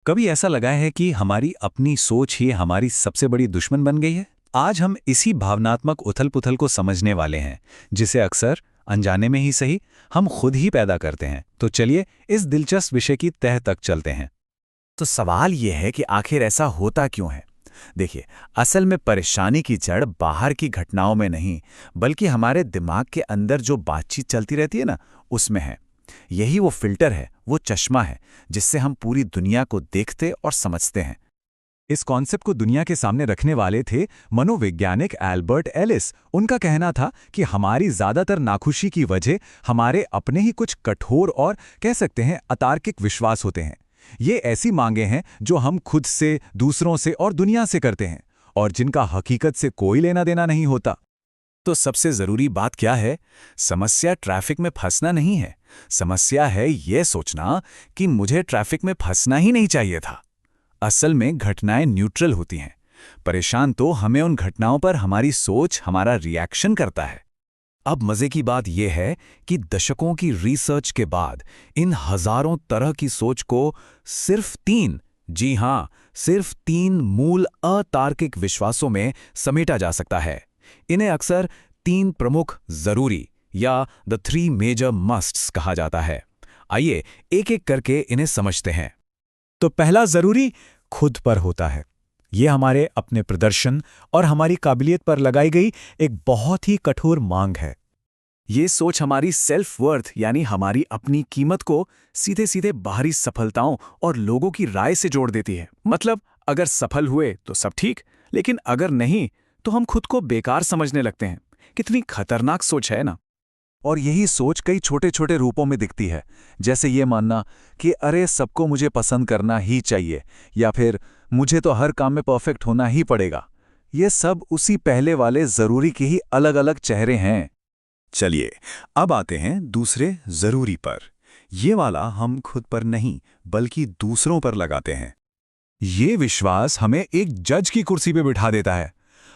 कभी ऐसा लगा है कि हमारी अपनी सोच ही हमारी सबसे बड़ी दुश्मन बन गई है? आज हम इसी भावनात्मक उथल-पुथल को समझने वाले हैं, जिसे अक्सर अनजाने में ही सही हम खुद ही पैदा करते हैं। तो चलिए इस दिलचस्प विषय की तह तक चलते हैं। तो सवाल यह है कि आखिर ऐसा होता क्यों है। देखिए, असल में परेशानी की जड़ बाहर की घटनाओं में नहीं, बल्कि हमारे दिमाग के अंदर जो बातचीत चलती रहती है ना, उसमें है। यही वो फिल्टर है, वो चश्मा है, जिससे हम पूरी दुनिया को देखते और समझते हैं। इस कॉन्सेप्ट को दुनिया के सामने रखने वाले थे मनोवैज्ञानिक एल्बर्ट एलिस। उनका कहना था कि हमारी ज्यादातर नाखुशी की वजह हमारे अपने ही कुछ कठोर और कह सकते हैं अतार्किक विश्वास होते हैं। ये ऐसी मांगे हैं जो हम खुद से, दूसरों से और दुनिया से करते हैं, और जिनका हकीकत से कोई लेना देना नहीं होता। तो सबसे जरूरी बात क्या है? समस्या ट्रैफिक में फंसना नहीं है। समस्या है ये सोचना कि मुझे ट्रैफिक में फंसना ही नहीं चाहिए था। असल में घटनाएं न्यूट्रल होती हैं। परेशान तो हमें उन घटनाओं पर हमारी सोच, हमारा रिएक्शन करता है। अब मजे की बात यह है कि दशकों की रिसर्च के बाद इन हजारों तरह की सोच को सिर्फ 3, जी हां, सिर्फ 3 मूल अतार्किक विश्वासों में समेटा जा सकता है। इन्हें अक्सर 3 प्रमुख जरूरी या द 3 मेजर मस्ट्स कहा जाता है। आइए एक एक करके इन्हें समझते हैं। तो पहला जरूरी खुद पर होता है। ये हमारे अपने प्रदर्शन और हमारी काबिलियत पर लगाई गई एक बहुत ही कठोर मांग है। ये सोच हमारी सेल्फ वर्थ यानी हमारी अपनी कीमत को सीधे सीधे बाहरी सफलताओं और लोगों की राय से जोड़ देती है। मतलब अगर सफल हुए तो सब ठीक, लेकिन अगर नहीं तो हम खुद को बेकार समझने लगते हैं। कितनी खतरनाक सोच है ना। और यही सोच कई छोटे छोटे रूपों में दिखती है, जैसे ये मानना कि अरे सबको मुझे पसंद करना ही चाहिए, या फिर मुझे तो हर काम में परफेक्ट होना ही पड़ेगा। ये सब उसी पहले वाले जरूरी के ही अलग अलग चेहरे हैं। चलिए अब आते हैं दूसरे जरूरी पर। ये वाला हम खुद पर नहीं बल्कि दूसरों पर लगाते हैं। ये विश्वास हमें एक जज की कुर्सी पे बिठा देता है।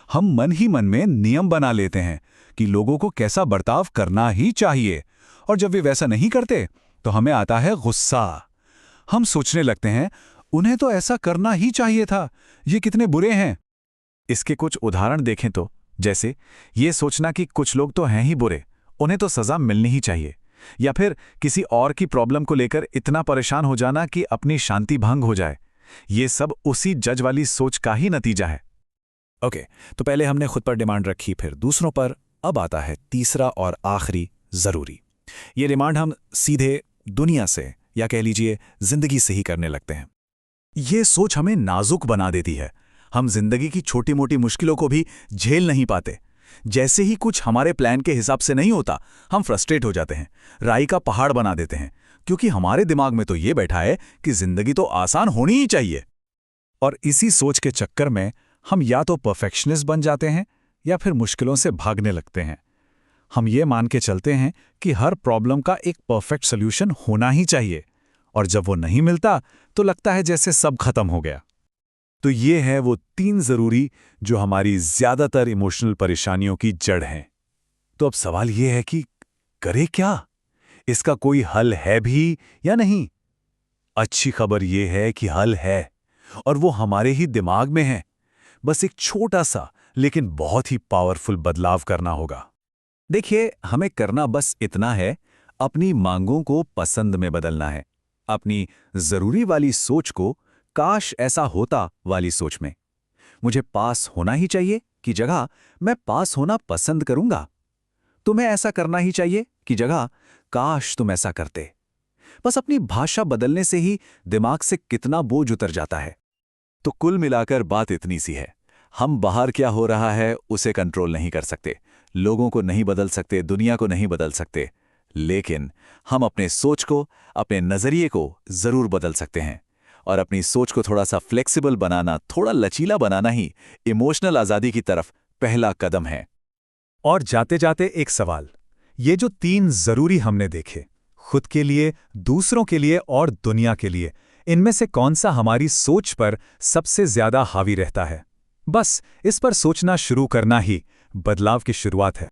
हम मन ही मन में नियम बना लेते हैं कि लोगों को कैसा बर्ताव करना ही चाहिए, और जब वे वैसा नहीं करते तो हमें आता है गुस्सा। हम सोचने लगते हैं उन्हें तो ऐसा करना ही चाहिए था, ये कितने बुरे हैं। इसके कुछ उदाहरण देखें तो, जैसे ये सोचना कि कुछ लोग तो हैं ही बुरे, उन्हें तो सजा मिलनी ही चाहिए, या फिर किसी और की प्रॉब्लम को लेकर इतना परेशान हो जाना कि अपनी शांति भंग हो जाए। ये सब उसी जज वाली सोच का ही नतीजा है। ओके, तो पहले हमने खुद पर डिमांड रखी, फिर दूसरों पर। अब आता है तीसरा और आखिरी जरूरी। ये डिमांड हम सीधे दुनिया से या कह लीजिए जिंदगी से ही करने लगते हैं। ये सोच हमें नाजुक बना देती है। हम जिंदगी की छोटी मोटी मुश्किलों को भी झेल नहीं पाते। जैसे ही कुछ हमारे प्लान के हिसाब से नहीं होता, हम फ्रस्ट्रेट हो जाते हैं, राई का पहाड़ बना देते हैं, क्योंकि हमारे दिमाग में तो ये बैठा है कि जिंदगी तो आसान होनी ही चाहिए। और इसी सोच के चक्कर में हम या तो परफेक्शनिस्ट बन जाते हैं या फिर मुश्किलों से भागने लगते हैं। हम ये मान के चलते हैं कि हर प्रॉब्लम का एक परफेक्ट सॉल्यूशन होना ही चाहिए, और जब वो नहीं मिलता तो लगता है जैसे सब खत्म हो गया। तो ये है वो 3 जरूरी जो हमारी ज्यादातर इमोशनल परेशानियों की जड़ हैं। तो अब सवाल ये है कि करे क्या? इसका कोई हल है भी या नहीं? अच्छी खबर ये है कि हल है, और वो हमारे ही दिमाग में है। बस एक छोटा सा लेकिन बहुत ही पावरफुल बदलाव करना होगा। देखिए, हमें करना बस इतना है, अपनी मांगों को पसंद में बदलना है। अपनी जरूरी वाली सोच को काश ऐसा होता वाली सोच में। मुझे पास होना ही चाहिए की जगह मैं पास होना पसंद करूंगा। तुम्हें ऐसा करना ही चाहिए की जगह काश तुम ऐसा करते। बस अपनी भाषा बदलने से ही दिमाग से कितना बोझ उतर जाता है। तो कुल मिलाकर बात इतनी सी है, हम बाहर क्या हो रहा है उसे कंट्रोल नहीं कर सकते, लोगों को नहीं बदल सकते, दुनिया को नहीं बदल सकते, लेकिन हम अपने सोच को, अपने नजरिए को जरूर बदल सकते हैं। और अपनी सोच को थोड़ा सा फ्लेक्सिबल बनाना, थोड़ा लचीला बनाना ही इमोशनल आजादी की तरफ पहला कदम है। और जाते जाते एक सवाल, ये जो 3 जरूरी हमने देखे, खुद के लिए, दूसरों के लिए और दुनिया के लिए, इनमें से कौन सा हमारी सोच पर सबसे ज्यादा हावी रहता है? बस इस पर सोचना शुरू करना ही बदलाव की शुरुआत है।